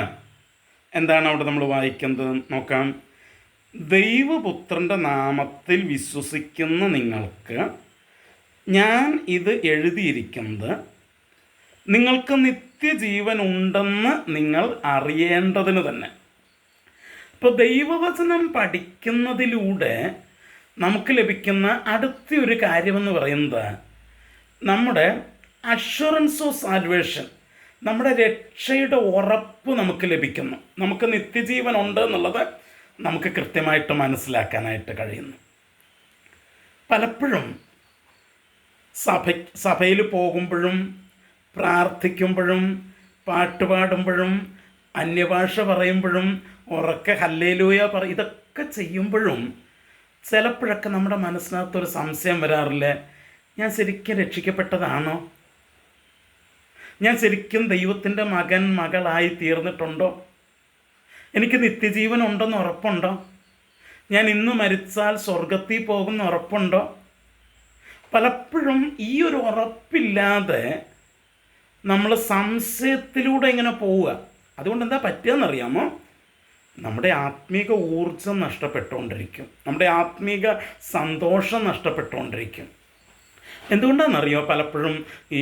എന്താണ് അവിടെ നമ്മൾ വായിക്കുന്നത് നോക്കാം. ദൈവപുത്രൻ്റെ നാമത്തിൽ വിശ്വസിക്കുന്ന നിങ്ങൾക്ക് ഞാൻ ഇത് എഴുതിയിരിക്കുന്നത് നിങ്ങൾക്ക് നിത്യജീവൻ ഉണ്ടെന്ന് നിങ്ങൾ അറിയേണ്ടതിന് തന്നെ. ഇപ്പോൾ ദൈവവചനം പഠിക്കുന്നതിലൂടെ നമുക്ക് ലഭിക്കുന്ന അടുത്തൊരു കാര്യമെന്ന് പറയുന്നത് നമ്മുടെ അഷ്വറൻസ് ഓഫ് സാൽവേഷൻ, നമ്മുടെ രക്ഷയുടെ ഉറപ്പ് നമുക്ക് ലഭിക്കുന്നു. നമുക്ക് നിത്യജീവൻ ഉണ്ട് എന്നുള്ളത് നമുക്ക് കൃത്യമായിട്ട് മനസ്സിലാക്കാനായിട്ട് കഴിയുന്നു. പലപ്പോഴും സഭയിൽ പോകുമ്പോഴും പ്രാർത്ഥിക്കുമ്പോഴും പാട്ടുപാടുമ്പോഴും അന്യഭാഷ പറയുമ്പോഴും ഉറക്കെ ഹല്ലേലൂയ ഇതൊക്കെ ചെയ്യുമ്പോഴും ചിലപ്പോഴൊക്കെ നമ്മുടെ മനസ്സിനകത്തൊരു സംശയം വരാറില്ലേ, ഞാൻ ശരിക്കും രക്ഷിക്കപ്പെട്ടതാണോ? ഞാൻ ശരിക്കും ദൈവത്തിൻ്റെ മകൻ മകളായി തീർന്നിട്ടുണ്ടോ? എനിക്ക് നിത്യജീവൻ ഉണ്ടെന്ന് ഉറപ്പുണ്ടോ? ഞാൻ ഇന്ന് മരിച്ചാൽ സ്വർഗത്തിൽ പോകുന്ന ഉറപ്പുണ്ടോ? പലപ്പോഴും ഈ ഒരു ഉറപ്പില്ലാതെ നമ്മൾ സംശയത്തിലൂടെ ഇങ്ങനെ പോവുക. അതുകൊണ്ട് എന്താ പറ്റുകയെന്നറിയാമോ? നമ്മുടെ ആത്മീക ഊർജം നഷ്ടപ്പെട്ടുകൊണ്ടിരിക്കും, നമ്മുടെ ആത്മീക സന്തോഷം നഷ്ടപ്പെട്ടുകൊണ്ടിരിക്കും. എന്തുകൊണ്ടാണെന്നറിയോ? പലപ്പോഴും ഈ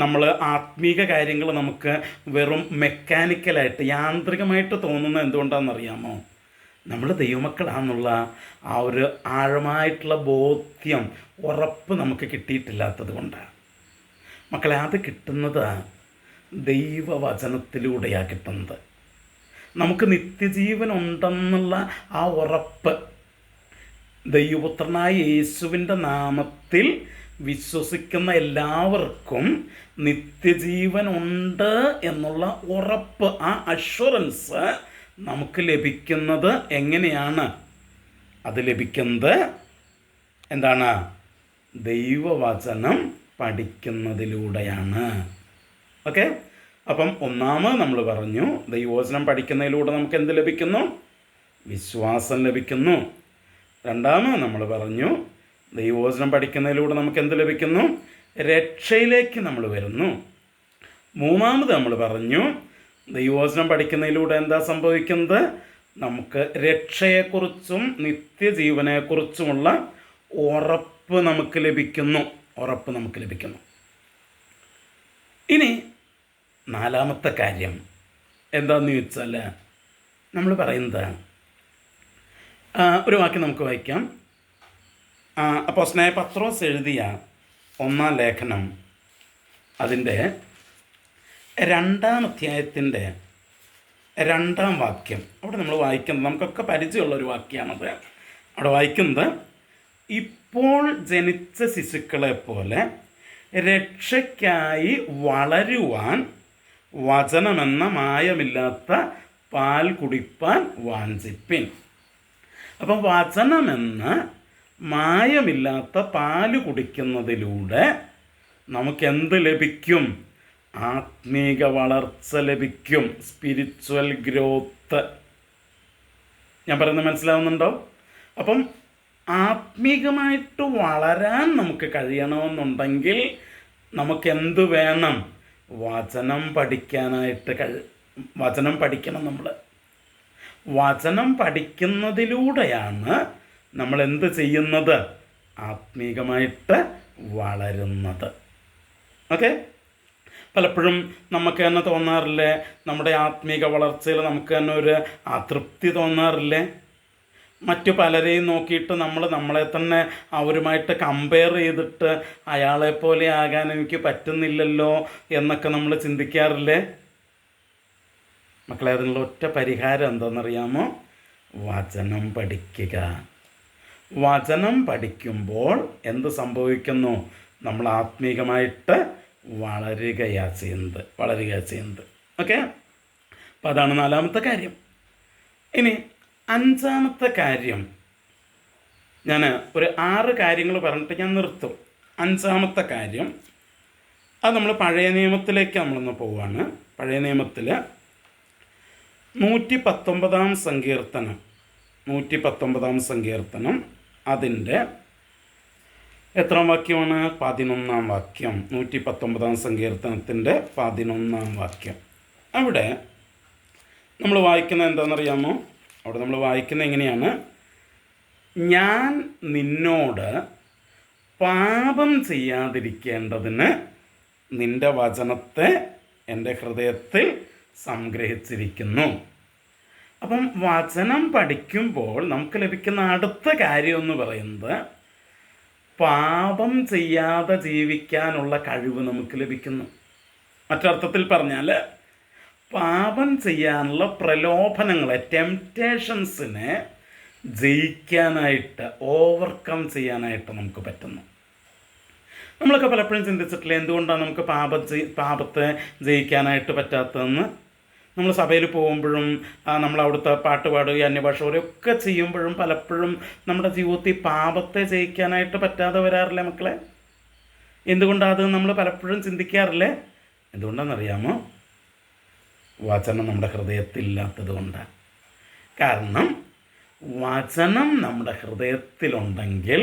നമ്മൾ ആത്മീക കാര്യങ്ങൾ നമുക്ക് വെറും മെക്കാനിക്കലായിട്ട് യാന്ത്രികമായിട്ട് തോന്നുന്നത് എന്തുകൊണ്ടാണെന്നറിയാമോ? നമ്മൾ ദൈവമക്കളാണെന്നുള്ള ആ ഒരു ആഴമായിട്ടുള്ള ബോധ്യം, ഉറപ്പ് നമുക്ക് കിട്ടിയിട്ടില്ലാത്തത് കൊണ്ടാണ്. മക്കളെ, അത് കിട്ടുന്നത് ദൈവവചനത്തിലൂടെയാണ് കിട്ടുന്നത്. നമുക്ക് നിത്യജീവൻ ഉണ്ടെന്നുള്ള ആ ഉറപ്പ് ദൈവപുത്രനായ യേശുവിൻ്റെ നാമത്തിൽ വിശ്വസിക്കുന്ന എല്ലാവർക്കും നിത്യജീവൻ ഉണ്ട് എന്നുള്ള ഉറപ്പ്, ആ അഷ്വറൻസ് നമുക്ക് ലഭിക്കുന്നത് എങ്ങനെയാണ്? അത് ലഭിക്കുന്നത് എന്താണ്? ദൈവവചനം പഠിക്കുന്നതിലൂടെയാണ്. ഓക്കെ, അപ്പം ഒന്നാമത് നമ്മൾ പറഞ്ഞു, ദൈവവചനം പഠിക്കുന്നതിലൂടെ നമുക്ക് എന്ത് ലഭിക്കുന്നു? വിശ്വാസം ലഭിക്കുന്നു. രണ്ടാമത് നമ്മൾ പറഞ്ഞു, ദൈവവചനം പഠിക്കുന്നതിലൂടെ നമുക്ക് എന്ത് ലഭിക്കുന്നു? രക്ഷയിലേക്ക് നമ്മൾ വരുന്നു. മൂന്നാമത് നമ്മൾ പറഞ്ഞു, ദൈവവചനം പഠിക്കുന്നതിലൂടെ എന്താ സംഭവിക്കുന്നത്? നമുക്ക് രക്ഷയെക്കുറിച്ചും നിത്യജീവനെക്കുറിച്ചുമുള്ള ഉറപ്പ് നമുക്ക് ലഭിക്കുന്നു. ഇനി നാലാമത്തെ കാര്യം എന്താണെന്ന് ചോദിച്ചാൽ, നമ്മൾ പറയുന്നത് ഒരു വാക്യം നമുക്ക് വായിക്കാം. അപ്പോസ്തലനായ പത്രോസ് എഴുതിയ 1-ാം ലേഖനം അതിൻ്റെ 2-ാം അധ്യായത്തിൻ്റെ 2-ാം വാക്യം. അവിടെ നമ്മൾ വായിക്കുന്നത് നമുക്കൊക്കെ പരിചയമുള്ളൊരു വാക്യമാണത്. അവിടെ വായിക്കുന്നത്, ഇപ്പോൾ ജനിച്ച ശിശുക്കളെ പോലെ രക്ഷയ്ക്കായി വളരുവാൻ വചനമെന്ന മായമില്ലാത്ത പാൽ കുടിപ്പാൻ വാഞ്ചിപ്പിൻ. അപ്പം വചനമെന്ന മായമില്ലാത്ത പാല് കുടിക്കുന്നതിലൂടെ നമുക്കെന്ത് ലഭിക്കും? ആത്മീക വളർച്ച ലഭിക്കും, സ്പിരിച്വൽ ഗ്രോത്ത്. ഞാൻ പറയുന്നത് മനസ്സിലാവുന്നുണ്ടോ? അപ്പം ആത്മീകമായിട്ട് വളരാൻ നമുക്ക് കഴിയണമെന്നുണ്ടെങ്കിൽ നമുക്കെന്ത് വേണം? വചനം പഠിക്കാനായിട്ട് വചനം പഠിക്കണം നമ്മൾ. വചനം പഠിക്കുന്നതിലൂടെയാണ് നമ്മൾ എന്ത് ചെയ്യുന്നത്? ആത്മീകമായിട്ട് വളരുന്നത്. ഓക്കെ, പലപ്പോഴും നമുക്ക് തന്നെ തോന്നാറില്ലേ, നമ്മുടെ ആത്മീക വളർച്ചയിൽ നമുക്ക് തന്നെ ഒരു അതൃപ്തി തോന്നാറില്ലേ? മറ്റു പലരെയും നോക്കിയിട്ട് നമ്മളെ തന്നെ അവരുമായിട്ട് കമ്പയർ ചെയ്തിട്ട് അയാളെപ്പോലെ ആകാൻ എനിക്ക് പറ്റുന്നില്ലല്ലോ എന്നൊക്കെ നമ്മൾ ചിന്തിക്കാറില്ലേ? മക്കളെ, അതിനുള്ള ഒറ്റ പരിഹാരം എന്താണെന്നറിയാമോ? വചനം പഠിക്കുക. വചനം പഠിക്കുമ്പോൾ എന്ത് സംഭവിക്കുന്നു? നമ്മൾ ആത്മീകമായിട്ട് വളരുകയാണ് ചെയ്യുന്നത്. ഓക്കെ, അപ്പോൾ അതാണ് 4ാമത്തെ കാര്യം. ഇനി 5ാമത്തെ കാര്യം, ഞാൻ ഒരു 6 കാര്യങ്ങൾ പറഞ്ഞിട്ട് ഞാൻ നിർത്തും. 5ാമത്തെ കാര്യം, അത് നമ്മൾ പഴയ നിയമത്തിലേക്ക് നമ്മളൊന്ന് പോവുകയാണ്. പഴയ നിയമത്തിൽ 119 സങ്കീർത്തനം അതിൻ്റെ എത്രാം വാക്യമാണ്? 11 വാക്യം. 119 സങ്കീർത്തനത്തിൻ്റെ 11 വാക്യം. അവിടെ നമ്മൾ വായിക്കുന്നത് എന്താണെന്നറിയാമോ? അവിടെ നമ്മൾ വായിക്കുന്നത് എങ്ങനെയാണ്? ഞാൻ നിന്നോട് പാപം ചെയ്യാതിരിക്കേണ്ടതിന് നിൻ്റെ വചനത്തെ എൻ്റെ ഹൃദയത്തിൽ സംഗ്രഹിച്ചിരിക്കുന്നു. അപ്പം വചനം പഠിക്കുമ്പോൾ നമുക്ക് ലഭിക്കുന്ന അടുത്ത കാര്യം എന്ന് പറയുന്നത് പാപം ചെയ്യാതെ ജീവിക്കാനുള്ള കഴിവ് നമുക്ക് ലഭിക്കുന്നു. മറ്റൊരർത്ഥത്തിൽ പറഞ്ഞാൽ പാപം ചെയ്യാനുള്ള പ്രലോഭനങ്ങളെ, ടെംപ്റ്റേഷൻസിനെ ജയിക്കാനായിട്ട്, ഓവർകം ചെയ്യാനായിട്ട് നമുക്ക് പറ്റുന്നു. നമ്മളൊക്കെ പലപ്പോഴും ചിന്തിച്ചിട്ടില്ല, എന്തുകൊണ്ടാണ് നമുക്ക് പാപത്തെ ജയിക്കാനായിട്ട് പറ്റാത്തതെന്ന്? നമ്മൾ സഭയിൽ പോകുമ്പോഴും നമ്മൾ അവിടുത്തെ പാട്ട് പാടുകയും അന്യഭാഷ ഒക്കെ ചെയ്യുമ്പോഴും പലപ്പോഴും നമ്മുടെ ജീവിതത്തിൽ പാപത്തെ ജയിക്കാനായിട്ട് പറ്റാതെ വരാറില്ലേ മക്കളെ? എന്തുകൊണ്ടാണ് നമ്മൾ പലപ്പോഴും ചിന്തിക്കാറില്ലേ? എന്തുകൊണ്ടാണെന്നറിയാമോ? വചനം നമ്മുടെ ഹൃദയത്തിലില്ലാത്തത് കൊണ്ടാണ്. കാരണം വചനം നമ്മുടെ ഹൃദയത്തിലുണ്ടെങ്കിൽ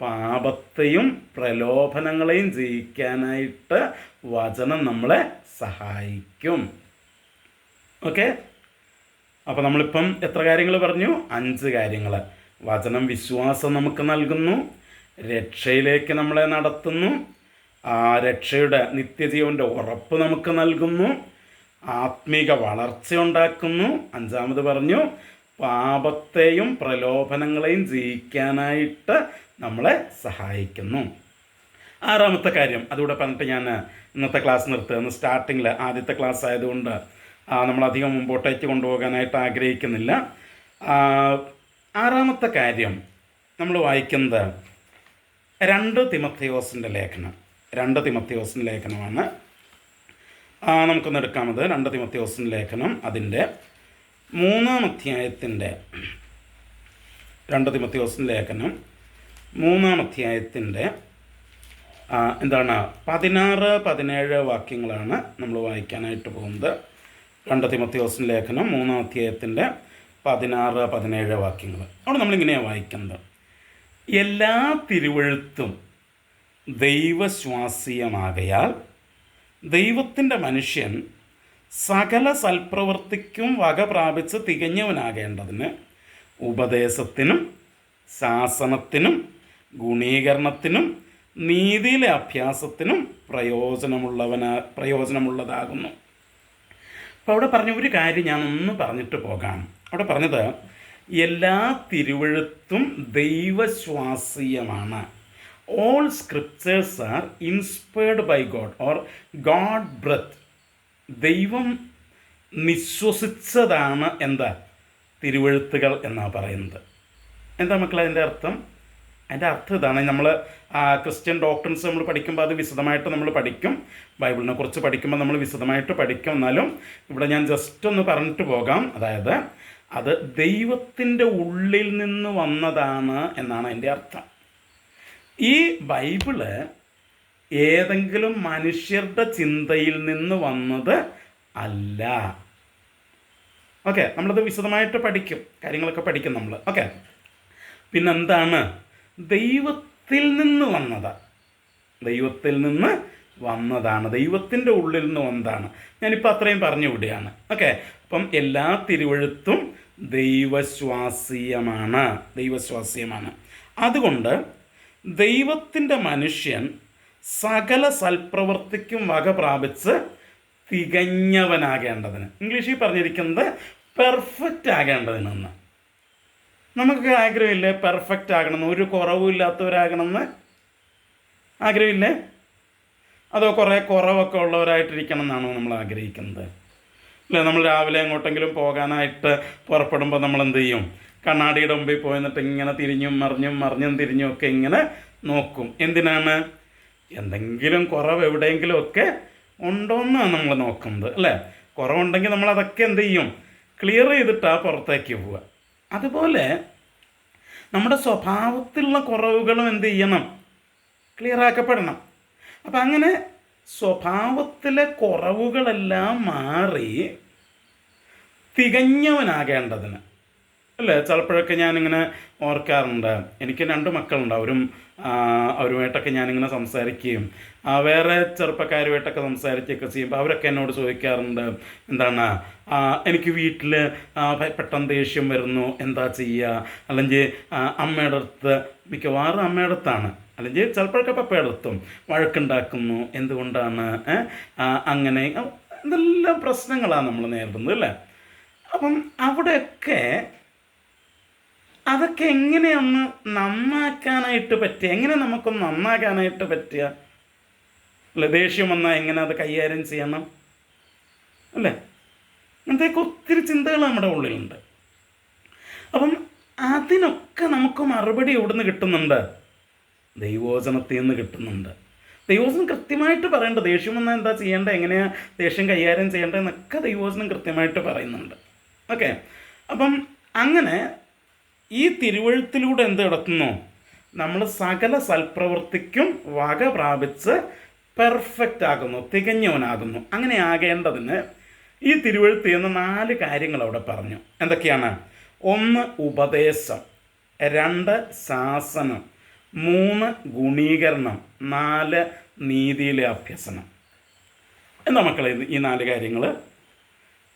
പാപത്തെയും പ്രലോഭനങ്ങളെയും ജയിക്കാനായിട്ട് വചനം നമ്മളെ സഹായിക്കും. ഓക്കെ, അപ്പോൾ നമ്മളിപ്പം എത്ര കാര്യങ്ങൾ പറഞ്ഞു? 5 കാര്യങ്ങൾ. വചനം വിശ്വാസം നമുക്ക് നൽകുന്നു, രക്ഷയിലേക്ക് നമ്മളെ നടത്തുന്നു, ആ രക്ഷയുടെ നിത്യജീവൻ്റെ ഉറപ്പ് നമുക്ക് നൽകുന്നു, ആത്മീക വളർച്ച ഉണ്ടാക്കുന്നു. 5ാമത് പറഞ്ഞു, പാപത്തെയും പ്രലോഭനങ്ങളെയും ജയിക്കാനായിട്ട് നമ്മളെ സഹായിക്കുന്നു. 6ാമത്തെ കാര്യം അതുകൂടെ പറഞ്ഞിട്ട് ഞാൻ ഇന്നത്തെ ക്ലാസ് നിർത്തുക. സ്റ്റാർട്ടിങ്ങിൽ ആദ്യത്തെ ക്ലാസ് ആയതുകൊണ്ട് നമ്മളധികം മുമ്പോട്ടേക്ക് കൊണ്ടുപോകാനായിട്ട് ആഗ്രഹിക്കുന്നില്ല. 6ാമത്തെ കാര്യം നമ്മൾ വായിക്കുന്നത് 2 തിമോഥെയോസിൻ്റെ ലേഖനമാണ്. നമുക്കൊന്ന് എടുക്കാമത്. 2 തിമോഥെയോസിൻ്റെ ലേഖനം അതിൻ്റെ 3-ാം അധ്യായത്തിൻ്റെ 2 തിമോഥെയോസിൻ്റെ ലേഖനം 3-ാം അധ്യായത്തിൻ്റെ 16-17 വാക്യങ്ങളാണ് നമ്മൾ വായിക്കാനായിട്ട് പോകുന്നത്. 2 തിമോഥെയോസിൻ്റെ ലേഖനം 3-ാം അധ്യായത്തിൻ്റെ 16-17 വാക്യങ്ങൾ. അവിടെ നമ്മളിങ്ങനെയാണ് വായിക്കുന്നത്: എല്ലാ തിരുവെഴുത്തും ദൈവശ്വാസീയമാകയാൽ ദൈവത്തിൻ്റെ മനുഷ്യൻ സകല സൽപ്രവൃത്തിക്കും വക പ്രാപിച്ച് തികഞ്ഞവനാകേണ്ടതിന് ഉപദേശത്തിനും ശാസനത്തിനും ഗുണീകരണത്തിനും നീതിയിലെ അഭ്യാസത്തിനും പ്രയോജനമുള്ളതാകുന്നു. അപ്പോൾ അവിടെ പറഞ്ഞ ഒരു കാര്യം ഞാനൊന്ന് പറഞ്ഞിട്ട് പോകാം. അവിടെ പറഞ്ഞത് എല്ലാ തിരുവെഴുത്തും ദൈവശ്വാസീയമാണ്. All scriptures are inspired by God or God breath. ദൈവം നിശ്വസിച്ചതാണ് എന്താ തിരുവെഴുത്തുകൾ എന്നാണ് പറയുന്നത്. എന്താ മക്കളെ അതിൻ്റെ അർത്ഥം? അതിൻ്റെ അർത്ഥം ഇതാണ്. നമ്മൾ ക്രിസ്ത്യൻ ഡോക്ട്രിൻസ് നമ്മൾ പഠിക്കുമ്പോൾ അത് വിശദമായിട്ട് നമ്മൾ പഠിക്കും. ബൈബിളിനെ കുറിച്ച് പഠിക്കുമ്പോൾ നമ്മൾ വിശദമായിട്ട് പഠിക്കും. എന്നാലും ഇവിടെ ഞാൻ ജസ്റ്റ് ഒന്ന് പറഞ്ഞിട്ട് പോകാം. അതായത് അത് ദൈവത്തിൻ്റെ ഉള്ളിൽ നിന്ന് വന്നതാണ് എന്നാണ് അതിൻ്റെ അർത്ഥം. ഈ ബൈബിള് ഏതെങ്കിലും മനുഷ്യരുടെ ചിന്തയിൽ നിന്ന് വന്നത് അല്ല. ഓക്കെ, നമ്മളത് വിശദമായിട്ട് പഠിക്കും, കാര്യങ്ങളൊക്കെ പഠിക്കും നമ്മൾ. ഓക്കെ, പിന്നെന്താണ്? ദൈവത്തിൽ നിന്ന് വന്നത്, ദൈവത്തിൽ നിന്ന് വന്നതാണ്, ദൈവത്തിൻ്റെ ഉള്ളിൽ നിന്ന് വന്നതാണ്. ഞാനിപ്പോൾ അത്രയും പറഞ്ഞു വിടുകയാണ്. ഓക്കെ, അപ്പം എല്ലാ തിരുവഴുത്തും ദൈവശ്വാസീയമാണ്. അതുകൊണ്ട് ദൈവത്തിൻ്റെ മനുഷ്യൻ സകല സൽപ്രവൃത്തിക്കും വക പ്രാപിച്ച് തികഞ്ഞവനാകേണ്ടതിന്, ഇംഗ്ലീഷിൽ പറഞ്ഞിരിക്കുന്നത് പെർഫെക്റ്റ് ആകേണ്ടതിനെന്ന്. നമുക്ക് ആഗ്രഹമില്ലേ പെർഫെക്റ്റ് ആകണമെന്ന്, ഒരു കുറവും ഇല്ലാത്തവരാകണമെന്ന് ആഗ്രഹമില്ലേ? അതോ കുറേ കുറവൊക്കെ ഉള്ളവരായിട്ടിരിക്കണം എന്നാണോ നമ്മൾ ആഗ്രഹിക്കുന്നത്? അല്ലേ, നമ്മൾ രാവിലെ എങ്ങോട്ടെങ്കിലും പോകാനായിട്ട് പുറപ്പെടുമ്പോൾ നമ്മൾ എന്ത് ചെയ്യും? കണ്ണാടിയുടെ മുമ്പിൽ പോയി എന്നിട്ട് ഇങ്ങനെ മറിഞ്ഞും തിരിഞ്ഞും ഒക്കെ ഇങ്ങനെ നോക്കും. എന്തിനാണ്? എന്തെങ്കിലും കുറവ് എവിടെയെങ്കിലുമൊക്കെ ഉണ്ടോയെന്നാണ് നമ്മൾ നോക്കുന്നത്, അല്ലേ? കുറവുണ്ടെങ്കിൽ നമ്മളതൊക്കെ എന്ത് ചെയ്യും? ക്ലിയർ ചെയ്തിട്ടാണ് പുറത്തേക്ക് പോവുക. അതുപോലെ നമ്മുടെ സ്വഭാവത്തിലുള്ള കുറവുകളും എന്ത് ചെയ്യണം? ക്ലിയറാക്കപ്പെടണം. അപ്പം അങ്ങനെ സ്വഭാവത്തിലെ കുറവുകളെല്ലാം മാറി തികഞ്ഞവനാകേണ്ടതിന്, അല്ലേ? ചിലപ്പോഴൊക്കെ ഞാനിങ്ങനെ ഓർക്കാറുണ്ട്, എനിക്ക് 2 മക്കളുണ്ട്. അവരുമായിട്ടൊക്കെ ഞാനിങ്ങനെ സംസാരിക്കുകയും വേറെ ചെറുപ്പക്കാരുമായിട്ടൊക്കെ സംസാരിക്കുകയൊക്കെ ചെയ്യുമ്പോൾ അവരൊക്കെ എന്നോട് ചോദിക്കാറുണ്ട്, എന്താണ് എനിക്ക് വീട്ടിൽ പെട്ടെന്ന് ദേഷ്യം വരുന്നു, എന്താ ചെയ്യുക? അല്ലെങ്കിൽ അമ്മയുടെ അടുത്ത്, മിക്കവാറും അമ്മയുടെ അടുത്താണ്, അല്ലെങ്കിൽ ചിലപ്പോഴൊക്കെ പപ്പയുടെ അടുത്തും വഴക്കുണ്ടാക്കുന്നു, എന്തുകൊണ്ടാണ് അങ്ങനെ? ഇതെല്ലാം പ്രശ്നങ്ങളാണ് നമ്മൾ നേരിടുന്നത്, അല്ലേ? അപ്പം അതൊക്കെ എങ്ങനെയൊന്ന് നന്നാക്കാനായിട്ട് പറ്റുക? എങ്ങനെ നമുക്കൊന്ന് നന്നാക്കാനായിട്ട് പറ്റുക? അല്ലേ, ദേഷ്യം വന്നാൽ എങ്ങനെ അത് കൈകാര്യം ചെയ്യണം, അല്ലേ? അങ്ങനത്തെയൊക്കെ ഒത്തിരി ചിന്തകൾ നമ്മുടെ ഉള്ളിലുണ്ട്. അപ്പം അതിനൊക്കെ നമുക്ക് മറുപടി എവിടുന്ന് കിട്ടുന്നുണ്ട്? ദൈവവചനത്തിൽ നിന്ന് കിട്ടുന്നുണ്ട്. ദൈവവചനം കൃത്യമായിട്ട് പറയേണ്ടത്, ദേഷ്യം വന്നാൽ എന്താ ചെയ്യേണ്ടത്, എങ്ങനെയാണ് ദേഷ്യം കൈകാര്യം ചെയ്യേണ്ടതെന്നൊക്കെ ദൈവവചനം കൃത്യമായിട്ട് പറയുന്നുണ്ട്. ഓക്കെ, അപ്പം അങ്ങനെ ഈ തിരുവഴുത്തിലൂടെ എന്ത് നടത്തുന്നു? നമ്മൾ സകല സൽപ്രവൃത്തിക്കും വക പ്രാപിച്ച് പെർഫെക്റ്റ് ആകുന്നു, തികഞ്ഞവനാകുന്നു. അങ്ങനെ ആകേണ്ടതിന് ഈ തിരുവഴുത്തിൽ നിന്ന് 4 കാര്യങ്ങൾ അവിടെ പറഞ്ഞു. എന്തൊക്കെയാണ്? 1 ഉപദേശം, 2 ശാസനം, 3 ഗുണീകരണം, 4 നീതിയിലെ അഭ്യസനം. എന്താ മക്കളെ ഈ 4 കാര്യങ്ങൾ?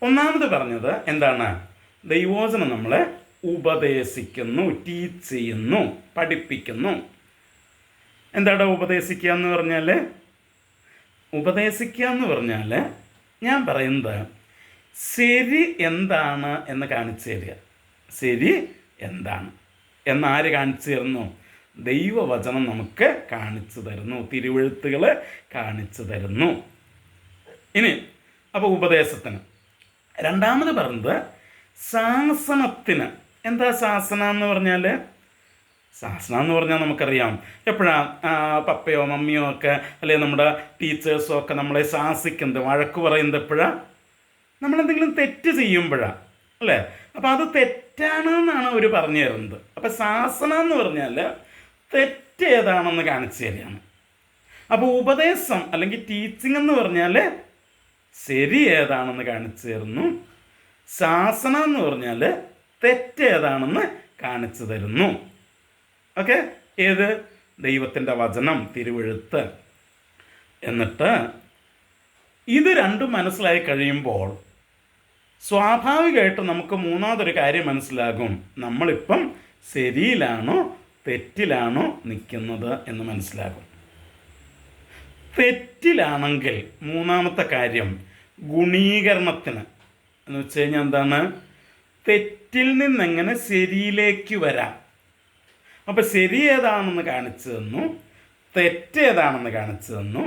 ഒന്നാമത് പറഞ്ഞത് എന്താണ്? ദൈവവചനം നമ്മളെ ഉപദേശിക്കുന്നു, ടീച്ച് ചെയ്യുന്നു, പഠിപ്പിക്കുന്നു. എന്താണ് ഉപദേശിക്കുക എന്ന് പറഞ്ഞാൽ? ഉപദേശിക്കുക എന്ന് പറഞ്ഞാൽ ഞാൻ പറയുന്നത് ശരി എന്താണ് എന്ന് കാണിച്ചു തരിക. ശരി എന്താണ് എന്നാര് കാണിച്ചു തരുന്നു? ദൈവവചനം നമുക്ക് കാണിച്ചു തരുന്നു, തിരുവഴുത്തുകൾ കാണിച്ചു തരുന്നു. ഇനി അപ്പോൾ ഉപദേശത്തിന്. രണ്ടാമത് പറഞ്ഞത് ശാസനത്തിന്. എന്താ ശാസനം എന്ന് പറഞ്ഞാൽ? ശാസനം എന്ന് പറഞ്ഞാൽ നമുക്കറിയാം, എപ്പോഴാണ് പപ്പയോ മമ്മിയോ ഒക്കെ അല്ലെങ്കിൽ നമ്മുടെ ടീച്ചേഴ്സോ ഒക്കെ നമ്മളെ ശാസിക്കുന്നത്, വഴക്ക് പറയുന്നത് എപ്പോഴാണ്? നമ്മളെന്തെങ്കിലും തെറ്റ് ചെയ്യുമ്പോഴാണ്, അല്ലേ? അപ്പോൾ അത് തെറ്റാണെന്നാണ് അവർ പറഞ്ഞു തരുന്നത്. അപ്പോൾ ശാസനം എന്ന് പറഞ്ഞാൽ തെറ്റ് ഏതാണെന്ന് കാണിച്ചു തരികയാണ്. അപ്പോൾ ഉപദേശം അല്ലെങ്കിൽ ടീച്ചിങ് എന്ന് പറഞ്ഞാൽ ശരി ഏതാണെന്ന് കാണിച്ചു തരുന്നു. ശാസനം എന്ന് പറഞ്ഞാൽ തെറ്റ് ഏതാണെന്ന് കാണിച്ചു തരുന്നു. ഓക്കെ, ഏത്? ദൈവത്തിൻ്റെ വചനം, തിരുവെഴുത്ത്. എന്നിട്ട് ഇത് രണ്ടും മനസ്സിലായി കഴിയുമ്പോൾ സ്വാഭാവികമായിട്ട് നമുക്ക് മൂന്നാമതൊരു കാര്യം മനസ്സിലാകും. നമ്മളിപ്പം ശരിയിലാണോ തെറ്റിലാണോ നിൽക്കുന്നത് എന്ന് മനസ്സിലാകും. തെറ്റിലാണെങ്കിൽ മൂന്നാമത്തെ കാര്യം ഗുണീകരണത്തിന് എന്ന് വെച്ച് കഴിഞ്ഞാൽ എന്താണ്? തെറ്റിൽ നിന്നെങ്ങനെ ശരിയിലേക്ക് വരാം. അപ്പം ശരി ഏതാണെന്ന് കാണിച്ചു തന്നു, തെറ്റ് ഏതാണെന്ന് കാണിച്ചു തന്നു.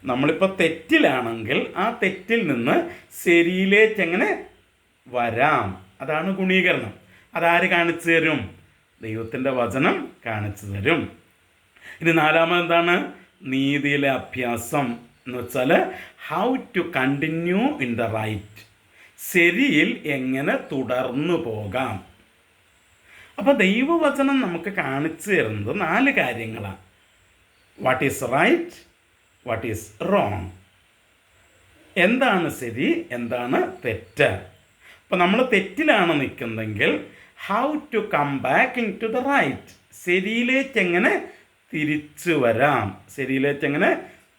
നമ്മളിപ്പോൾ തെറ്റിലാണെങ്കിൽ ആ തെറ്റിൽ നിന്ന് ശരിയിലേക്ക് എങ്ങനെ വരാം, അതാണ് ഗുണീകരണം. അതാര് കാണിച്ചു തരും? ദൈവത്തിൻ്റെ വചനം കാണിച്ചു തരും. ഇനി നാലാമത് എന്താണ്? നീതിയിലെ അഭ്യാസം എന്ന് വെച്ചാൽ how to continue in the right, ശരിയിൽ എങ്ങനെ തുടർന്നു പോകാം. അപ്പോൾ ദൈവവചനം നമുക്ക് കാണിച്ചു തരുന്നത് 4 കാര്യങ്ങളാണ്. What is right, what is wrong, എന്താണ് ശരി, എന്താണ് തെറ്റ്. അപ്പോൾ നമ്മൾ തെറ്റിലാണ് നിൽക്കുന്നതെങ്കിൽ how to come back into the right, ശരിയിലേക്ക് എങ്ങനെ തിരിച്ചു വരാം, ശരിയിലേക്ക് എങ്ങനെ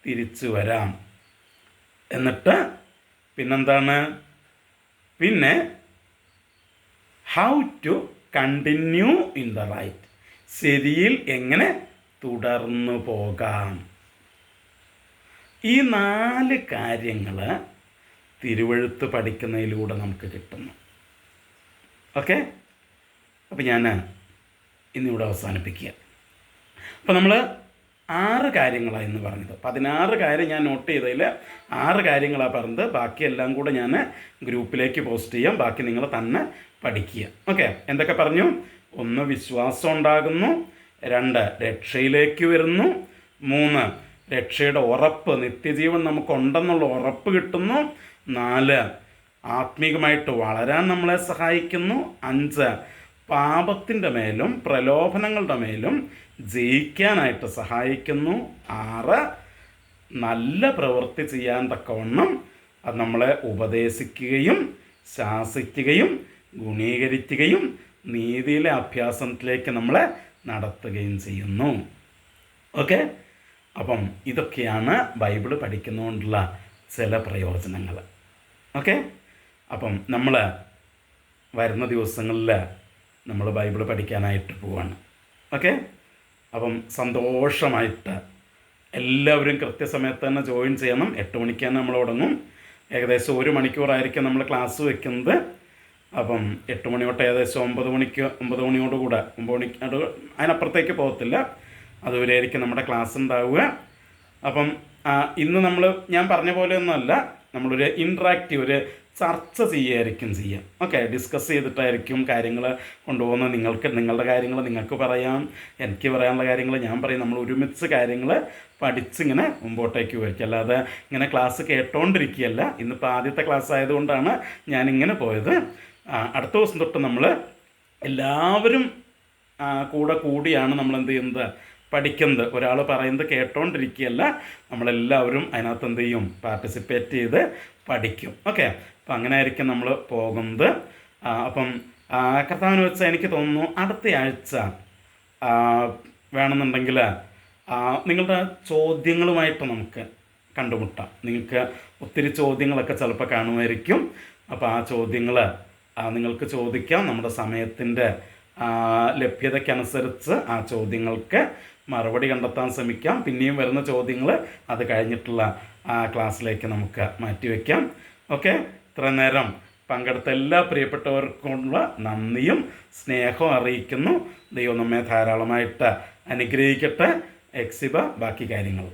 തിരിച്ചു വരാം. എന്നിട്ട് പിന്നെന്താണ്, പിന്നെ how to continue in the right, ശരിയിൽ എങ്ങനെ തുടർന്നു പോകാം. ഈ 4 കാര്യങ്ങൾ തിരുവെഴുത്ത് പഠിക്കുന്നതിലൂടെ നമുക്ക് കിട്ടുന്നു. ഓക്കെ, അപ്പോൾ ഞാൻ ഇന്നിവിടെ അവസാനിപ്പിക്കുക. അപ്പോൾ നമ്മൾ 6 കാര്യങ്ങളാണ് ഇന്ന് പറഞ്ഞത്. 16 കാര്യം ഞാൻ നോട്ട് ചെയ്തതിൽ 6 കാര്യങ്ങളാണ് പറഞ്ഞത്. ബാക്കി എല്ലാം കൂടെ ഞാൻ ഗ്രൂപ്പിലേക്ക് പോസ്റ്റ് ചെയ്യാം. ബാക്കി നിങ്ങൾ തന്നെ പഠിക്കുക. ഓക്കെ, എന്തൊക്കെ പറഞ്ഞു? 1, വിശ്വാസം ഉണ്ടാകുന്നു. 2, രക്ഷയിലേക്ക് വരുന്നു. 3, രക്ഷയുടെ ഉറപ്പ്, നിത്യജീവൻ നമുക്കുണ്ടെന്നുള്ള ഉറപ്പ് കിട്ടുന്നു. 4, ആത്മീകമായിട്ട് വളരാൻ നമ്മളെ സഹായിക്കുന്നു. 5, പാപത്തിൻ്റെ മേലും പ്രലോഭനങ്ങളുടെ മേലും ജയിക്കാനായിട്ട് സഹായിക്കുന്നു. 6, നല്ല പ്രവൃത്തി ചെയ്യാൻ തക്കവണ്ണം അത് നമ്മളെ ഉപദേശിക്കുകയും ശാസിക്കുകയും ഗുണീകരിക്കുകയും നീതിയിലെ അഭ്യാസത്തിലേക്ക് നമ്മളെ നടത്തുകയും ചെയ്യുന്നു. ഓക്കെ, അപ്പം ഇതൊക്കെയാണ് ബൈബിൾ പഠിക്കുന്നതുകൊണ്ടുള്ള ചില പ്രയോജനങ്ങൾ. ഓക്കെ, അപ്പം നമ്മൾ വരുന്ന ദിവസങ്ങളിൽ നമ്മൾ ബൈബിൾ പഠിക്കാനായിട്ട് പോവാണ്. ഓക്കെ, അപ്പം സന്തോഷമായിട്ട് എല്ലാവരും കൃത്യസമയത്ത് തന്നെ ജോയിൻ ചെയ്യണം. 8 മണിക്ക് തന്നെ നമ്മൾ തുടങ്ങും. ഏകദേശം 1 മണിക്കൂറായിരിക്കും നമ്മൾ ക്ലാസ് വെക്കുന്നത്. അപ്പം 8 മണി തൊട്ട് ഏകദേശം 9 മണിയോടുകൂടെ 9 മണിക്ക് അതിനപ്പുറത്തേക്ക് പോകത്തില്ല. അതുവരെയായിരിക്കും നമ്മുടെ ക്ലാസ് ഉണ്ടാവുക. അപ്പം ഇന്ന് ഞാൻ പറഞ്ഞ പോലെയൊന്നുമല്ല, നമ്മളൊരു ഇൻട്രാക്റ്റീവ് ഒരു ചർച്ച ചെയ്യുക. ഓക്കെ, ഡിസ്കസ് ചെയ്തിട്ടായിരിക്കും കാര്യങ്ങൾ കൊണ്ടുപോകുന്നത്. നിങ്ങളുടെ കാര്യങ്ങൾ നിങ്ങൾക്ക് പറയാം, എനിക്ക് പറയാനുള്ള കാര്യങ്ങൾ ഞാൻ പറയും. നമ്മൾ ഒരുമിച്ച് കാര്യങ്ങൾ പഠിച്ചിങ്ങനെ മുമ്പോട്ടേക്ക് പോയിരിക്കും. അല്ലാതെ ഇങ്ങനെ ക്ലാസ് കേട്ടോണ്ടിരിക്കുകയല്ല. ഇന്നിപ്പോൾ ആദ്യത്തെ ക്ലാസ് ആയതുകൊണ്ടാണ് ഞാനിങ്ങനെ പോയത്. അടുത്ത ദിവസം തൊട്ട് നമ്മൾ എല്ലാവരും കൂടിയാണ് നമ്മൾ എന്ത് ചെയ്യുന്നത്, പഠിക്കുന്നത്. ഒരാൾ പറയുന്നത് കേട്ടോണ്ടിരിക്കുകയല്ല, നമ്മളെല്ലാവരും അതിനകത്ത് എന്ത് ചെയ്യും, പാർട്ടിസിപ്പേറ്റ് ചെയ്ത് പഠിക്കും. ഓക്കെ, അപ്പം അങ്ങനെ ആയിരിക്കും നമ്മൾ പോകുന്നത്. അപ്പം കർത്താവിന് വെച്ചാൽ എനിക്ക് തോന്നുന്നു അടുത്ത ആഴ്ച വേണമെന്നുണ്ടെങ്കിൽ നിങ്ങളുടെ ചോദ്യങ്ങളുമായിട്ട് നമുക്ക് കണ്ടുമുട്ടാം. നിങ്ങൾക്ക് ഒത്തിരി ചോദ്യങ്ങളൊക്കെ ചിലപ്പോൾ കാണുമായിരിക്കും. അപ്പോൾ ആ ചോദ്യങ്ങൾ നിങ്ങൾക്ക് ചോദിക്കാം. നമ്മുടെ സമയത്തിൻ്റെ ലഭ്യതയ്ക്കനുസരിച്ച് ആ ചോദ്യങ്ങൾക്ക് മറുപടി കണ്ടെത്താൻ ശ്രമിക്കാം. പിന്നെയും വരുന്ന ചോദ്യങ്ങൾ അത് കഴിഞ്ഞിട്ടുള്ള ക്ലാസ്സിലേക്ക് നമുക്ക് മാറ്റിവെക്കാം. ഓക്കെ, ഇത്ര നേരം പങ്കെടുത്ത എല്ലാ പ്രിയപ്പെട്ടവർക്കുള്ള നന്ദിയും സ്നേഹവും അറിയിക്കുന്നു. ദൈവം നമ്മെ ധാരാളമായിട്ട് അനുഗ്രഹിക്കട്ടെ. എക്സിബ ബാക്കി കാര്യങ്ങൾ.